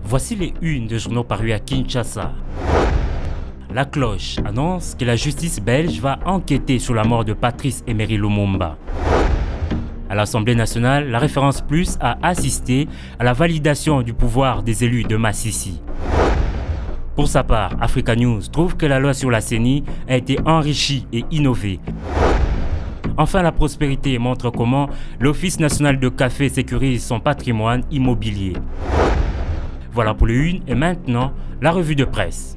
Voici les unes de journaux parus à Kinshasa. La cloche annonce que la justice belge va enquêter sur la mort de Patrice Emery Lumumba. À l'Assemblée nationale, la référence plus a assisté à la validation du pouvoir des élus de Massissi. Pour sa part, Africa News trouve que la loi sur la CENI a été enrichie et innovée. Enfin, la prospérité montre comment l'Office national de café sécurise son patrimoine immobilier. Voilà pour les unes et maintenant, la revue de presse.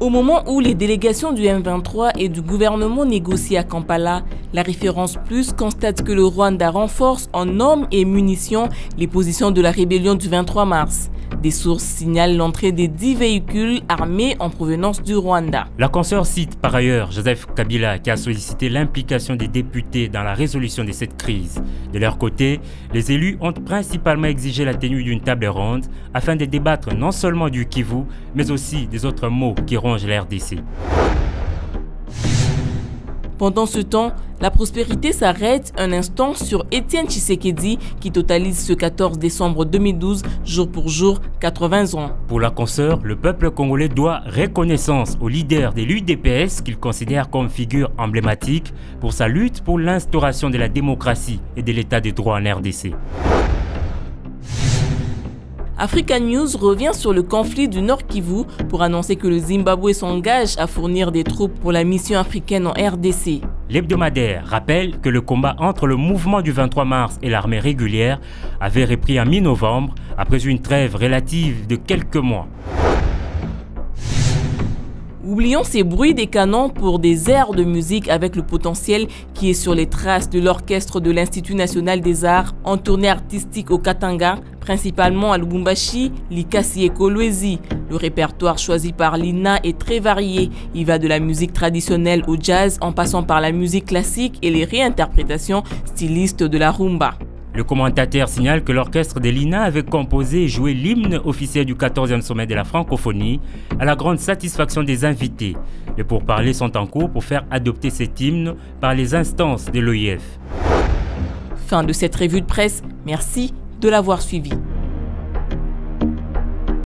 Au moment où les délégations du M23 et du gouvernement négocient à Kampala, la référence plus constate que le Rwanda renforce en hommes et munitions les positions de la rébellion du 23 mars. Des sources signalent l'entrée des 10 véhicules armés en provenance du Rwanda. La consoeur cite par ailleurs Joseph Kabila qui a sollicité l'implication des députés dans la résolution de cette crise. De leur côté, les élus ont principalement exigé la tenue d'une table ronde afin de débattre non seulement du Kivu, mais aussi des autres maux qui rongent la RDC. Pendant ce temps, la prospérité s'arrête un instant sur Étienne Tshisekedi qui totalise ce 14 décembre 2012, jour pour jour, 80 ans. Pour la consoeur, le peuple congolais doit reconnaissance au leader de l'UDPS qu'il considère comme figure emblématique pour sa lutte pour l'instauration de la démocratie et de l'état de droit en RDC. Africa News revient sur le conflit du Nord Kivu pour annoncer que le Zimbabwe s'engage à fournir des troupes pour la mission africaine en RDC. L'hebdomadaire rappelle que le combat entre le mouvement du 23 mars et l'armée régulière avait repris en mi-novembre après une trêve relative de quelques mois. Oublions ces bruits des canons pour des airs de musique avec le potentiel qui est sur les traces de l'orchestre de l'Institut national des arts en tournée artistique au Katanga, principalement à Lubumbashi, Likasi et Kolwezi. Le répertoire choisi par l'INA est très varié. Il va de la musique traditionnelle au jazz en passant par la musique classique et les réinterprétations stylistes de la rumba. Le commentateur signale que l'orchestre de l'INA avait composé et joué l'hymne officiel du 14e sommet de la francophonie à la grande satisfaction des invités. Les pourparlers sont en cours pour faire adopter cet hymne par les instances de l'OIF. Fin de cette revue de presse. Merci de l'avoir suivi.